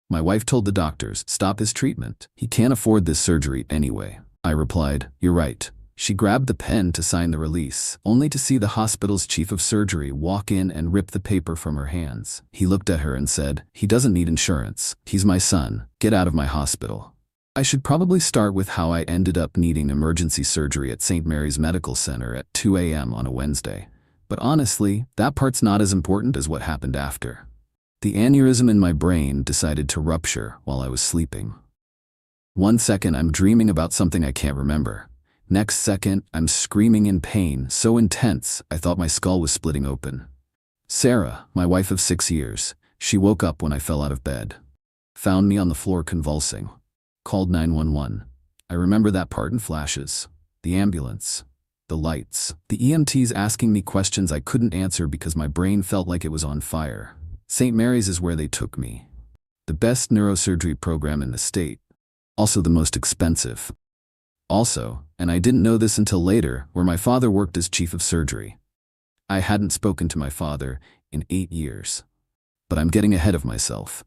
My wife told the doctors, stop his treatment. He can't afford this surgery anyway. I replied, you're right. She grabbed the pen to sign the release, only to see the hospital's chief of surgery walk in and rip the paper from her hands. He looked at her and said, he doesn't need insurance. He's my son. Get out of my hospital. I should probably start with how I ended up needing emergency surgery at St. Mary's Medical Center at 2 a.m. on a Wednesday. But honestly, that part's not as important as what happened after. The aneurysm in my brain decided to rupture while I was sleeping. 1 second, I'm dreaming about something I can't remember. Next second, I'm screaming in pain, so intense I thought my skull was splitting open. Sarah, my wife of 6 years, she woke up when I fell out of bed. Found me on the floor convulsing. Called 911. I remember that part in flashes. The ambulance. The lights. The EMTs asking me questions I couldn't answer because my brain felt like it was on fire. St. Mary's is where they took me. The best neurosurgery program in the state. Also the most expensive. Also, and I didn't know this until later, where my father worked as chief of surgery. I hadn't spoken to my father in 8 years. But I'm getting ahead of myself.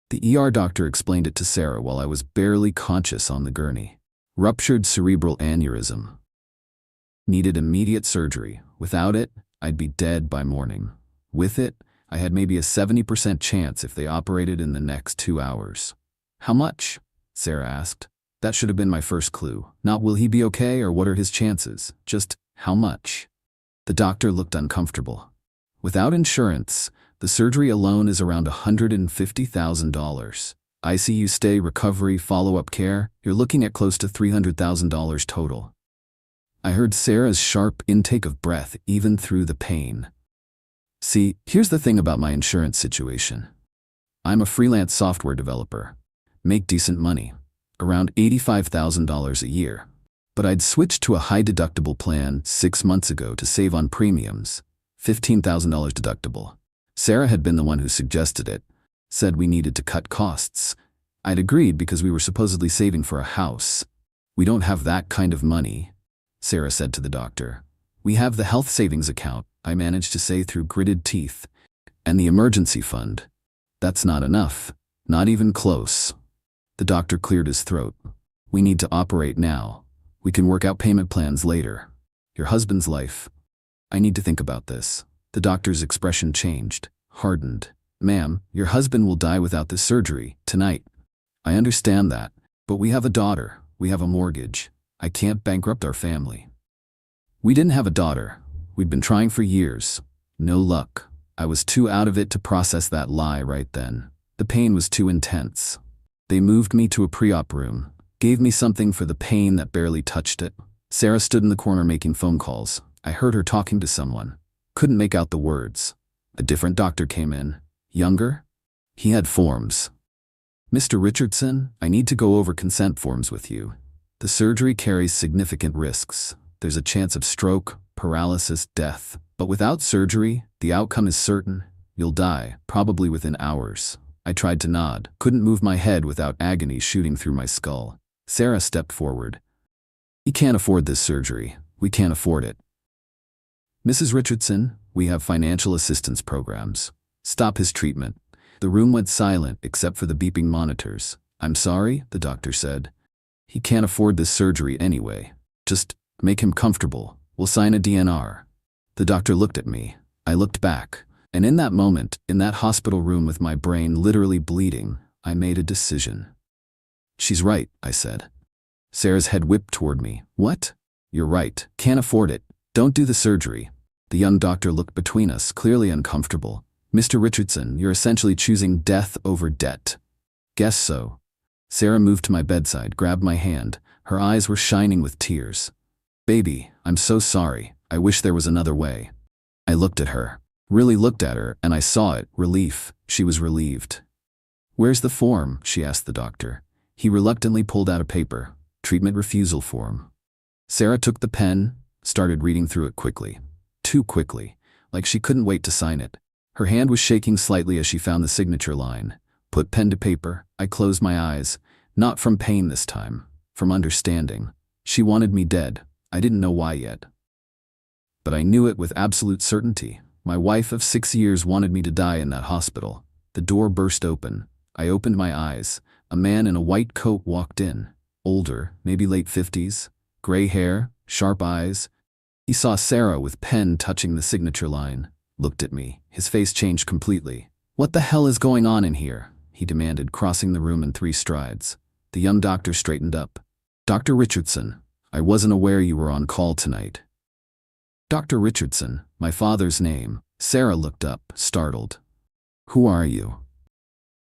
The ER doctor explained it to Sarah while I was barely conscious on the gurney. Ruptured cerebral aneurysm. Needed immediate surgery. Without it, I'd be dead by morning. With it, I had maybe a 70% chance if they operated in the next 2 hours. How much? Sarah asked. That should have been my first clue. Not will he be okay or what are his chances, just how much. The doctor looked uncomfortable. Without insurance, the surgery alone is around $150,000. ICU stay, recovery, follow-up care, you're looking at close to $300,000 total. I heard Sarah's sharp intake of breath even through the pain. See, here's the thing about my insurance situation. I'm a freelance software developer. Make decent money. Around $85,000 a year. But I'd switched to a high-deductible plan 6 months ago to save on premiums. $15,000 deductible. Sarah had been the one who suggested it. Said we needed to cut costs. I'd agreed because we were supposedly saving for a house. We don't have that kind of money, Sarah said to the doctor. We have the health savings account I managed to say through gritted teeth. And the emergency fund. That's not enough. Not even close. The doctor cleared his throat. We need to operate now. We can work out payment plans later. Your husband's life. I need to think about this. The doctor's expression changed, hardened. Ma'am, your husband will die without this surgery, tonight. I understand that, but we have a daughter. We have a mortgage. I can't bankrupt our family. We didn't have a daughter. We'd been trying for years. No luck. I was too out of it to process that lie right then. The pain was too intense. They moved me to a pre-op room, gave me something for the pain that barely touched it. Sarah stood in the corner making phone calls. I heard her talking to someone. Couldn't make out the words. A different doctor came in. Younger? He had forms. Mr. Richardson, I need to go over consent forms with you. The surgery carries significant risks. There's a chance of stroke, paralysis, death. But without surgery, the outcome is certain. You'll die, probably within hours. I tried to nod, couldn't move my head without agony shooting through my skull. Sarah stepped forward. He can't afford this surgery. We can't afford it. Mrs. Richardson, we have financial assistance programs. Stop his treatment. The room went silent except for the beeping monitors. I'm sorry, the doctor said. He can't afford this surgery anyway. Just make him comfortable. We'll sign a DNR. The doctor looked at me. I looked back. And in that moment, in that hospital room with my brain literally bleeding, I made a decision. She's right, I said. Sarah's head whipped toward me. What? You're right. Can't afford it. Don't do the surgery. The young doctor looked between us, clearly uncomfortable. Mr. Richardson, you're essentially choosing death over debt. Guess so. Sarah moved to my bedside, grabbed my hand. Her eyes were shining with tears. Baby, I'm so sorry. I wish there was another way. I looked at her. Really looked at her, and I saw it, relief. She was relieved. Where's the form? She asked the doctor. He reluctantly pulled out a paper. Treatment refusal form. Sarah took the pen, started reading through it quickly. Too quickly, like she couldn't wait to sign it. Her hand was shaking slightly as she found the signature line. Put pen to paper. I closed my eyes. Not from pain this time. From understanding. She wanted me dead. I didn't know why yet. But I knew it with absolute certainty. My wife of 6 years wanted me to die in that hospital. The door burst open. I opened my eyes. A man in a white coat walked in. Older, maybe late 50s. Gray hair, sharp eyes. He saw Sarah with pen touching the signature line. Looked at me. His face changed completely. "What the hell is going on in here?" he demanded, crossing the room in 3 strides. The young doctor straightened up. "Dr. Richardson, I wasn't aware you were on call tonight." Dr. Richardson, my father's name. Sarah looked up, startled. "Who are you?"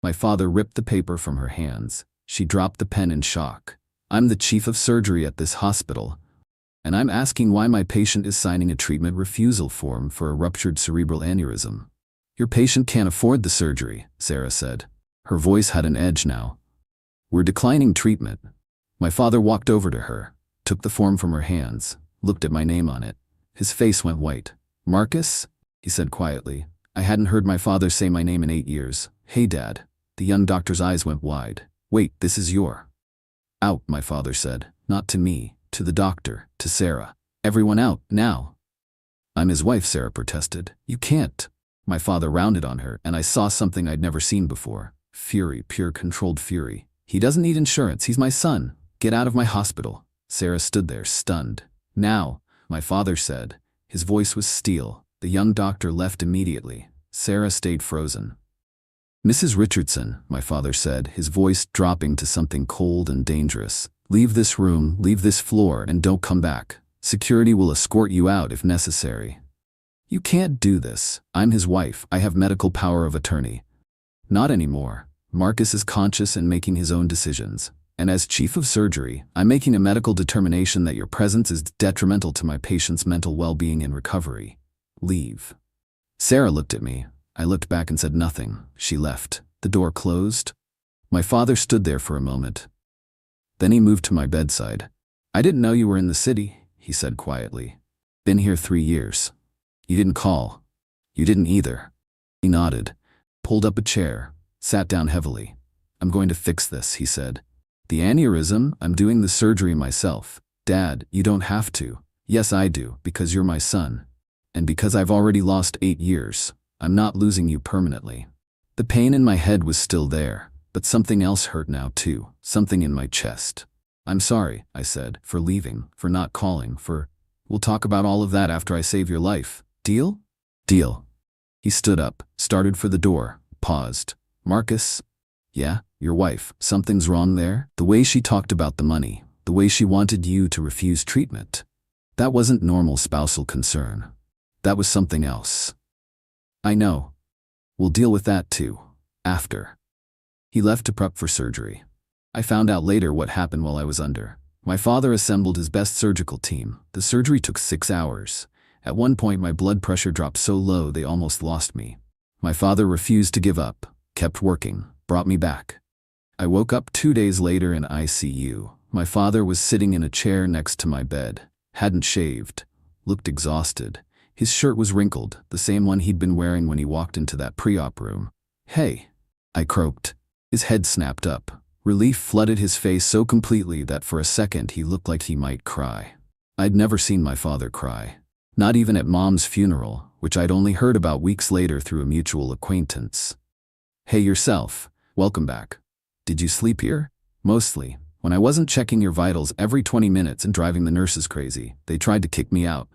My father ripped the paper from her hands. She dropped the pen in shock. "I'm the chief of surgery at this hospital, and I'm asking why my patient is signing a treatment refusal form for a ruptured cerebral aneurysm." "Your patient can't afford the surgery," Sarah said. Her voice had an edge now. "We're declining treatment." My father walked over to her, took the form from her hands, looked at my name on it. His face went white. "Marcus?" he said quietly. I hadn't heard my father say my name in 8 years. "Hey, Dad." The young doctor's eyes went wide. "Wait, this is your..." "Out," my father said. Not to me, to the doctor, to Sarah. "Everyone out, now." "I'm his wife," Sarah protested. "You can't." My father rounded on her, and I saw something I'd never seen before. Fury, pure controlled fury. "He doesn't need insurance, he's my son. Get out of my hospital." Sarah stood there, stunned. "Now," my father said. His voice was steel. The young doctor left immediately. Sarah stayed frozen. "Mrs. Richardson," my father said, his voice dropping to something cold and dangerous. "Leave this room, leave this floor, and don't come back. Security will escort you out if necessary." "You can't do this. I'm his wife. I have medical power of attorney." "Not anymore. Marcus is conscious and making his own decisions. And as chief of surgery, I'm making a medical determination that your presence is detrimental to my patient's mental well-being and recovery. Leave." Sarah looked at me. I looked back and said nothing. She left. The door closed. My father stood there for a moment. Then he moved to my bedside. "I didn't know you were in the city," he said quietly. "Been here 3 years. You didn't call." "You didn't either." He nodded, pulled up a chair, sat down heavily. "I'm going to fix this," he said. "The aneurysm, I'm doing the surgery myself." "Dad, you don't have to." "Yes, I do, because you're my son. And because I've already lost 8 years. I'm not losing you permanently." The pain in my head was still there, but something else hurt now too, something in my chest. "I'm sorry," I said, "for leaving, for not calling, for..." "We'll talk about all of that after I save your life. Deal?" "Deal." He stood up, started for the door, paused. "Marcus?" "Yeah, your wife. Something's wrong there? The way she talked about the money, the way she wanted you to refuse treatment. That wasn't normal spousal concern. That was something else." "I know. We'll deal with that too. After." He left to prep for surgery. I found out later what happened while I was under. My father assembled his best surgical team. The surgery took 6 hours. At one point my blood pressure dropped so low they almost lost me. My father refused to give up, kept working, brought me back. I woke up 2 days later in ICU. My father was sitting in a chair next to my bed, hadn't shaved, looked exhausted. His shirt was wrinkled, the same one he'd been wearing when he walked into that pre-op room. "Hey," I croaked. His head snapped up. Relief flooded his face so completely that for a second he looked like he might cry. I'd never seen my father cry. Not even at Mom's funeral, which I'd only heard about weeks later through a mutual acquaintance. "Hey yourself, welcome back. Did you sleep here?" "Mostly. When I wasn't checking your vitals every 20 minutes and driving the nurses crazy, they tried to kick me out."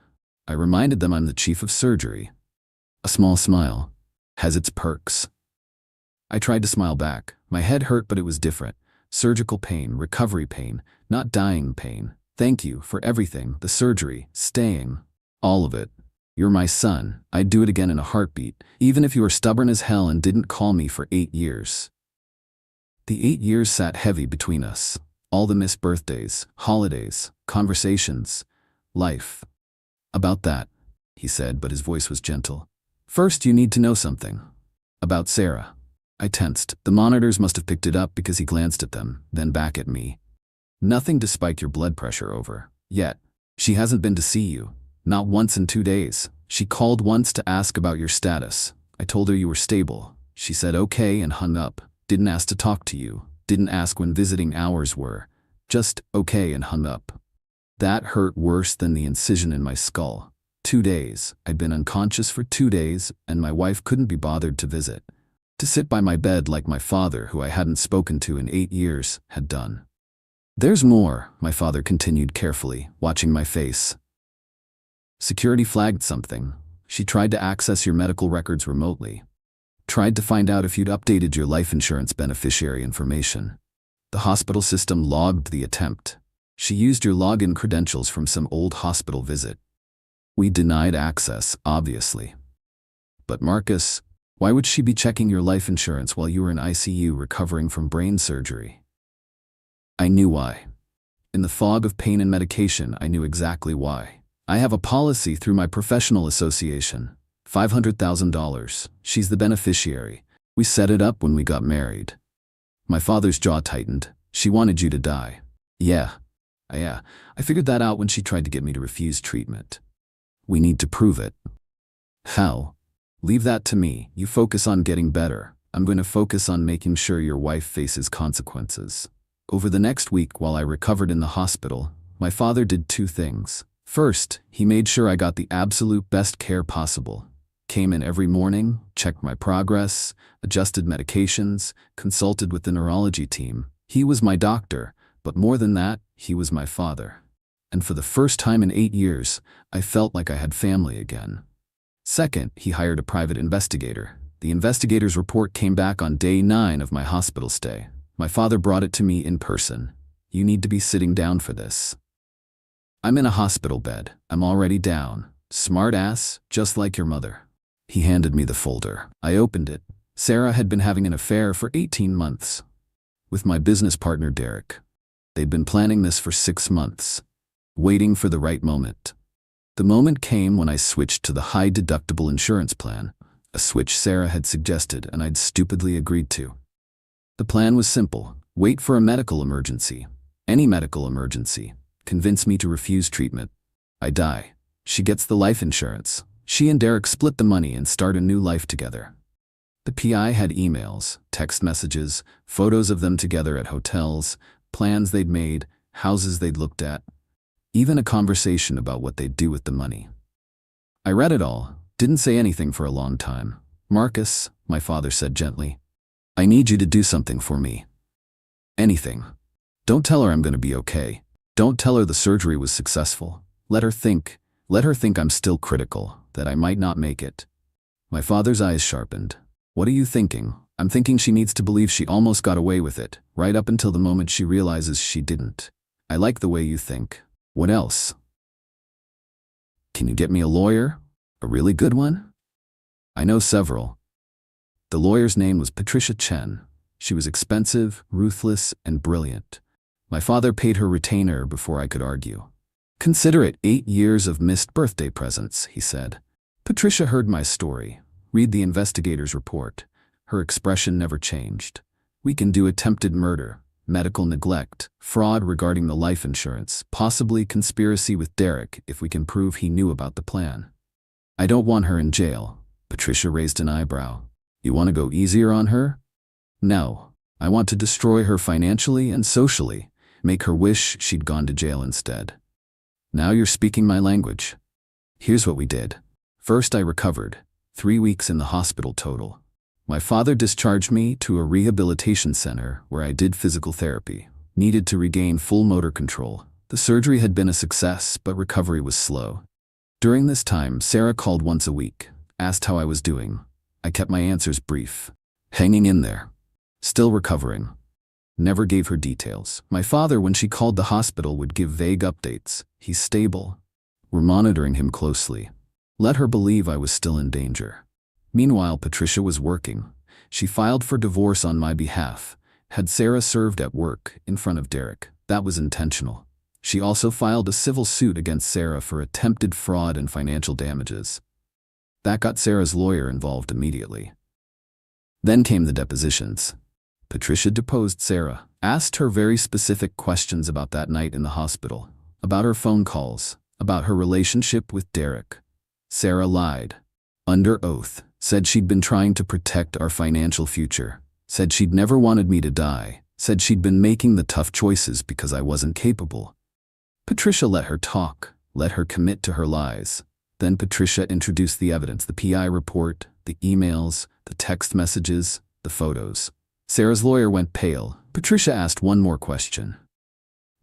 I reminded them I'm the chief of surgery. A small smile has its perks. I tried to smile back. My head hurt, but it was different. Surgical pain, recovery pain, not dying pain. "Thank you for everything, the surgery, staying. All of it. You're my son. I'd do it again in a heartbeat, even if you were stubborn as hell and didn't call me for 8 years. The 8 years sat heavy between us. All the missed birthdays, holidays, conversations, life. "About that," he said, but his voice was gentle. "First, you need to know something. About Sarah." I tensed. The monitors must have picked it up because he glanced at them, then back at me. "Nothing to spike your blood pressure over. Yet. She hasn't been to see you. Not once in 2 days. She called once to ask about your status. I told her you were stable. She said okay and hung up. Didn't ask to talk to you. Didn't ask when visiting hours were. Just okay and hung up. That hurt worse than the incision in my skull. 2 days. I'd been unconscious for 2 days, and my wife couldn't be bothered to visit. to sit by my bed like my father, who I hadn't spoken to in 8 years, had done. "There's more," my father continued carefully, watching my face. "Security flagged something. She tried to access your medical records remotely. Tried to find out if you'd updated your life insurance beneficiary information. The hospital system logged the attempt. She used your login credentials from some old hospital visit. We denied access, obviously. But Marcus, why would she be checking your life insurance while you were in ICU recovering from brain surgery?" I knew why. In the fog of pain and medication, I knew exactly why. I have a policy through my professional association. $500,000. She's the beneficiary. We set it up when we got married. My father's jaw tightened. "She wanted you to die." Yeah. I figured that out when she tried to get me to refuse treatment. "We need to prove it." "How?" "Leave that to me. You focus on getting better. I'm going to focus on making sure your wife faces consequences." Over the next week, while I recovered in the hospital, my father did 2 things. First, he made sure I got the absolute best care possible. Came in every morning, checked my progress, adjusted medications, consulted with the neurology team. He was my doctor, but more than that, he was my father. And for the first time in 8 years, I felt like I had family again. Second, he hired a private investigator. The investigator's report came back on day 9 of my hospital stay. My father brought it to me in person. "You need to be sitting down for this." "I'm in a hospital bed. I'm already down. Smart ass, just like your mother." He handed me the folder. I opened it. Sarah had been having an affair for 18 months. With my business partner, Derek. They'd been planning this for 6 months. Waiting for the right moment. The moment came when I switched to the high-deductible insurance plan, a switch Sarah had suggested and I'd stupidly agreed to. The plan was simple. Wait for a medical emergency. Any medical emergency. Convince me to refuse treatment. I die. She gets the life insurance. She and Derek split the money and start a new life together. The PI had emails, text messages, photos of them together at hotels, plans they'd made, houses they'd looked at, even a conversation about what they'd do with the money. I read it all, didn't say anything for a long time. "Marcus," my father said gently, "I need you to do something for me. Anything. Don't tell her I'm going to be okay. Don't tell her the surgery was successful. Let her think I'm still critical, that I might not make it." My father's eyes sharpened. "What are you thinking?" "I'm thinking she needs to believe she almost got away with it, right up until the moment she realizes she didn't. I like the way you think. What else?" "Can you get me a lawyer? A really good one?" "I know several." The lawyer's name was Patricia Chen. She was expensive, ruthless, and brilliant. My father paid her retainer before I could argue. "Consider it 8 years of missed birthday presents," he said. Patricia heard my story. Read the investigator's report. Her expression never changed. "We can do attempted murder, medical neglect, fraud regarding the life insurance, possibly conspiracy with Derek if we can prove he knew about the plan." "I don't want her in jail." Patricia raised an eyebrow. "You want to go easier on her?" "No. I want to destroy her financially and socially, make her wish she'd gone to jail instead." "Now you're speaking my language." "Here's what we did. First I recovered. 3 weeks in the hospital total. My father discharged me to a rehabilitation center where I did physical therapy. Needed to regain full motor control. The surgery had been a success, but recovery was slow. During this time, Sarah called once a week, asked how I was doing. I kept my answers brief. Hanging in there. Still recovering. Never gave her details. My father, when she called the hospital, would give vague updates. "He's stable. We're monitoring him closely." Let her believe I was still in danger. Meanwhile, Patricia was working. She filed for divorce on my behalf. Had Sarah served at work in front of Derek, that was intentional. She also filed a civil suit against Sarah for attempted fraud and financial damages. That got Sarah's lawyer involved immediately. Then came the depositions. Patricia deposed Sarah, asked her very specific questions about that night in the hospital, about her phone calls, about her relationship with Derek. Sarah lied. Under oath, said she'd been trying to protect our financial future, said she'd never wanted me to die, said she'd been making the tough choices because I wasn't capable. Patricia let her talk, let her commit to her lies. Then Patricia introduced the evidence, the PI report, the emails, the text messages, the photos. Sarah's lawyer went pale. Patricia asked one more question.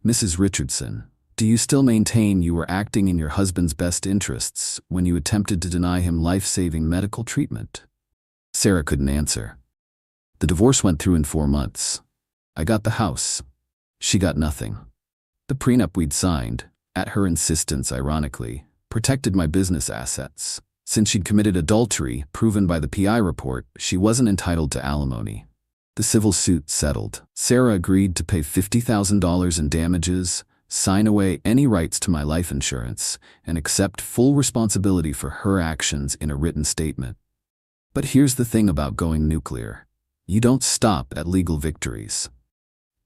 Mrs. Richardson, do you still maintain you were acting in your husband's best interests when you attempted to deny him life-saving medical treatment? Sarah couldn't answer. The divorce went through in 4 months. I got the house. She got nothing. The prenup we'd signed, at her insistence ironically, protected my business assets. Since she'd committed adultery, proven by the PI report, she wasn't entitled to alimony. The civil suit settled. Sarah agreed to pay $50,000 in damages, sign away any rights to my life insurance, and accept full responsibility for her actions in a written statement. But here's the thing about going nuclear. You don't stop at legal victories.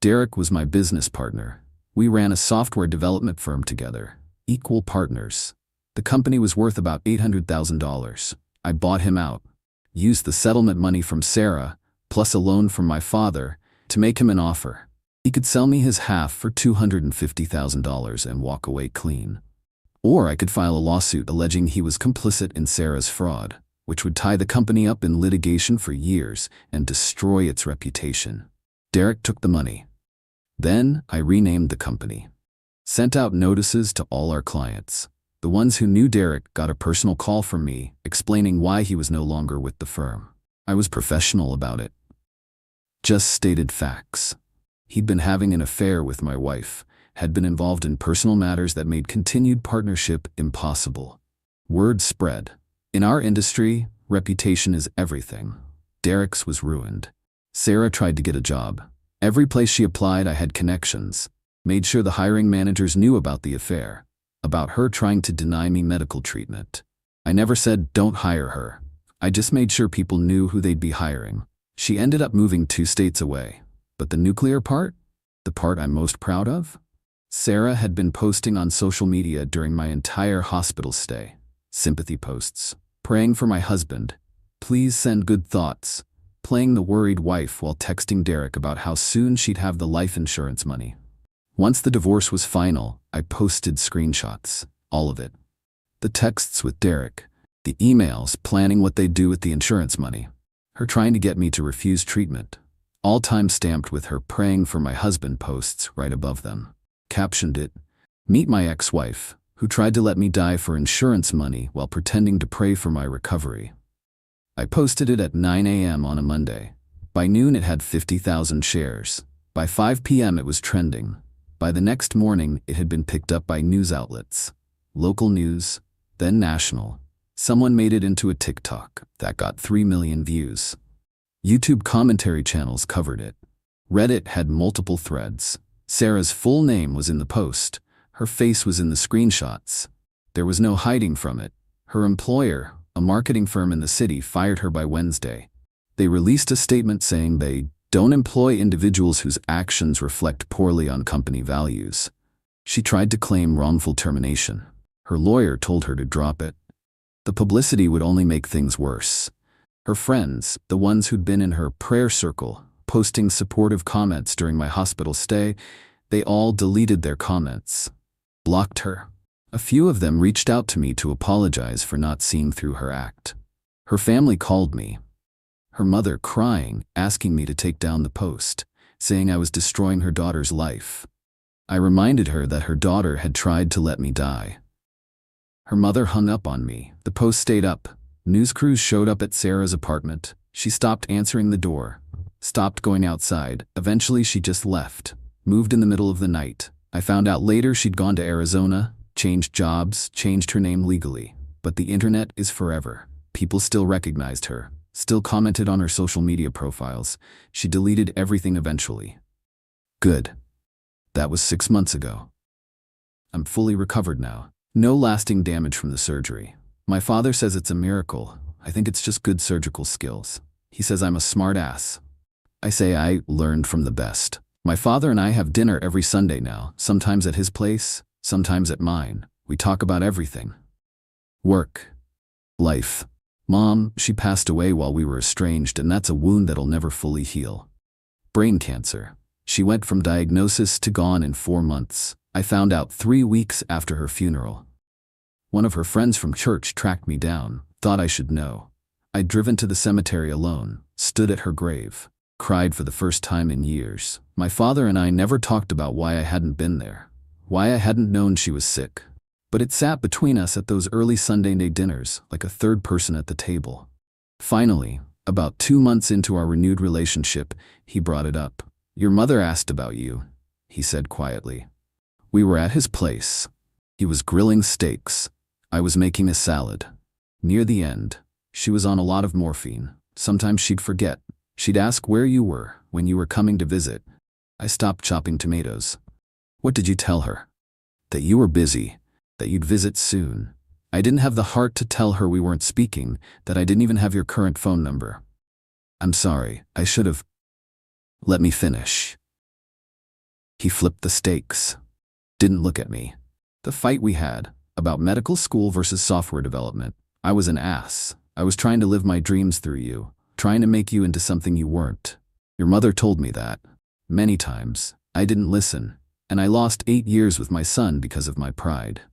Derek was my business partner. We ran a software development firm together, equal partners. The company was worth about $800,000. I bought him out, used the settlement money from Sarah, plus a loan from my father, to make him an offer. He could sell me his half for $250,000 and walk away clean. Or I could file a lawsuit alleging he was complicit in Sarah's fraud, which would tie the company up in litigation for years and destroy its reputation. Derek took the money. Then I renamed the company. Sent out notices to all our clients. The ones who knew Derek got a personal call from me explaining why he was no longer with the firm. I was professional about it. Just stated facts. He'd been having an affair with my wife, had been involved in personal matters that made continued partnership impossible. Word spread. In our industry, reputation is everything. Derek's was ruined. Sarah tried to get a job. Every place she applied, I had connections. Made sure the hiring managers knew about the affair, about her trying to deny me medical treatment. I never said, don't hire her. I just made sure people knew who they'd be hiring. She ended up moving 2 states away. But the nuclear part? The part I'm most proud of? Sarah had been posting on social media during my entire hospital stay. Sympathy posts. Praying for my husband. Please send good thoughts. Playing the worried wife while texting Derek about how soon she'd have the life insurance money. Once the divorce was final, I posted screenshots. All of it. The texts with Derek. The emails planning what they'd do with the insurance money. Her trying to get me to refuse treatment. All time-stamped with her praying for my husband posts right above them. Captioned it, "Meet my ex-wife, who tried to let me die for insurance money while pretending to pray for my recovery." I posted it at 9 a.m. on a Monday. By noon it had 50,000 shares. By 5 p.m. it was trending. By the next morning it had been picked up by news outlets. Local news, then national. Someone made it into a TikTok that got 3 million views. YouTube commentary channels covered it. Reddit had multiple threads. Sarah's full name was in the post. Her face was in the screenshots. There was no hiding from it. Her employer, a marketing firm in the city, fired her by Wednesday. They released a statement saying they don't employ individuals whose actions reflect poorly on company values. She tried to claim wrongful termination. Her lawyer told her to drop it. The publicity would only make things worse. Her friends, the ones who'd been in her prayer circle, posting supportive comments during my hospital stay, they all deleted their comments. Blocked her. A few of them reached out to me to apologize for not seeing through her act. Her family called me. Her mother crying, asking me to take down the post, saying I was destroying her daughter's life. I reminded her that her daughter had tried to let me die. Her mother hung up on me. The post stayed up. News crews showed up at Sarah's apartment. She stopped answering the door, stopped going outside. Eventually she just left, moved in the middle of the night. I found out later she'd gone to Arizona, changed jobs, changed her name legally. But the internet is forever. People still recognized her, still commented on her social media profiles. She deleted everything eventually. Good. That was 6 months ago. I'm fully recovered now. No lasting damage from the surgery. My father says it's a miracle. I think it's just good surgical skills. He says I'm a smart ass. I say I learned from the best. My father and I have dinner every Sunday now, sometimes at his place, sometimes at mine. We talk about everything. Work. Life. Mom, she passed away while we were estranged, and that's a wound that'll never fully heal. Brain cancer. She went from diagnosis to gone in 4 months. I found out 3 weeks after her funeral. One of her friends from church tracked me down, thought I should know. I'd driven to the cemetery alone, stood at her grave, cried for the first time in years. My father and I never talked about why I hadn't been there, why I hadn't known she was sick. But it sat between us at those early Sunday night dinners, like a third person at the table. Finally, about 2 months into our renewed relationship, he brought it up. "Your mother asked about you," he said quietly. We were at his place. He was grilling steaks. I was making a salad. Near the end, she was on a lot of morphine. Sometimes she'd forget. She'd ask where you were when you were coming to visit. I stopped chopping tomatoes. "What did you tell her?" "That you were busy, that you'd visit soon." I didn't have the heart to tell her we weren't speaking, that I didn't even have your current phone number. "I'm sorry, I should have." "Let me finish." He flipped the steaks. Didn't look at me. The fight we had, about medical school versus software development. I was an ass. I was trying to live my dreams through you, trying to make you into something you weren't. Your mother told me that. Many times. I didn't listen, and I lost 8 years with my son because of my pride.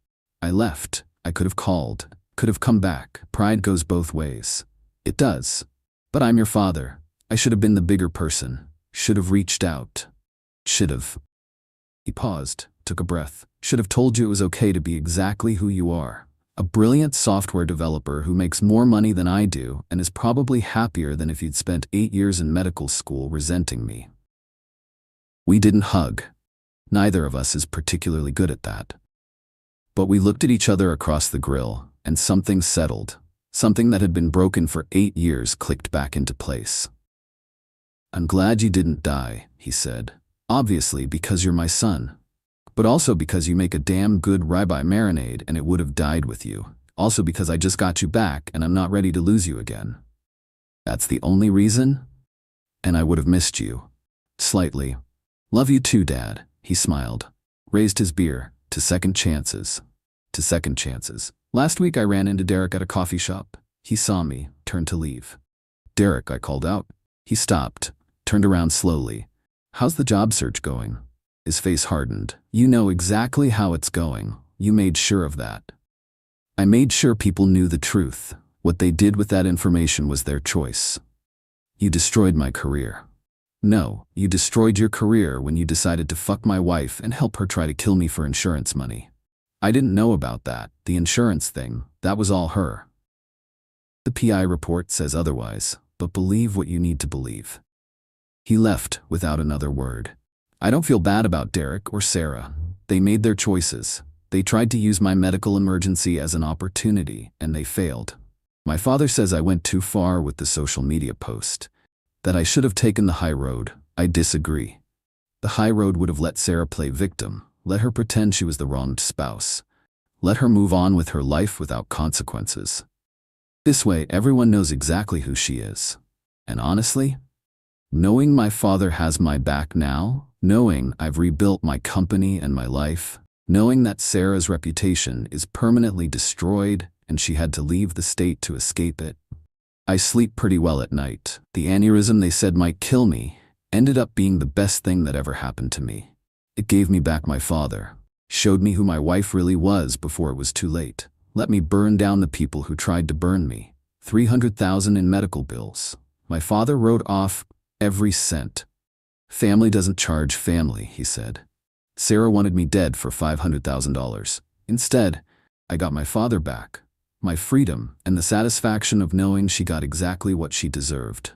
I left. I could have called, could have come back. Pride goes both ways. It does. But I'm your father. I should have been the bigger person. Should have reached out. Should have. He paused, took a breath. Should have told you it was okay to be exactly who you are. A brilliant software developer who makes more money than I do and is probably happier than if you'd spent 8 years in medical school resenting me. We didn't hug. Neither of us is particularly good at that. But we looked at each other across the grill, and something settled. Something that had been broken for 8 years clicked back into place. "I'm glad you didn't die," he said. "Obviously because you're my son. But also because you make a damn good ribeye marinade and it would have died with you. Also because I just got you back and I'm not ready to lose you again. That's the only reason? And I would have missed you. Slightly. Love you too, Dad," he smiled. Raised his beer. To second chances. To second chances. "Last week I ran into Derek at a coffee shop. He saw me, turned to leave. 'Derek,' I called out. He stopped, turned around slowly. 'How's the job search going?' His face hardened. "You know exactly how it's going. You made sure of that." I made sure people knew the truth. What they did with that information was their choice. "You destroyed my career." "No, you destroyed your career when you decided to fuck my wife and help her try to kill me for insurance money. I didn't know about that, the insurance thing, that was all her. The PI report says otherwise, but believe what you need to believe." He left without another word. I don't feel bad about Derek or Sarah. They made their choices. They tried to use my medical emergency as an opportunity, and they failed. My father says I went too far with the social media post. That I should have taken the high road. I disagree. The high road would have let Sarah play victim, let her pretend she was the wronged spouse. Let her move on with her life without consequences. This way, everyone knows exactly who she is. And honestly, knowing my father has my back now, knowing I've rebuilt my company and my life, knowing that Sarah's reputation is permanently destroyed and she had to leave the state to escape it, I sleep pretty well at night. The aneurysm they said might kill me ended up being the best thing that ever happened to me. It gave me back my father, showed me who my wife really was before it was too late, let me burn down the people who tried to burn me. $300,000 in medical bills. My father wrote off every cent. Family doesn't charge family, he said. Sarah wanted me dead for $500,000. Instead, I got my father back, my freedom, and the satisfaction of knowing she got exactly what she deserved.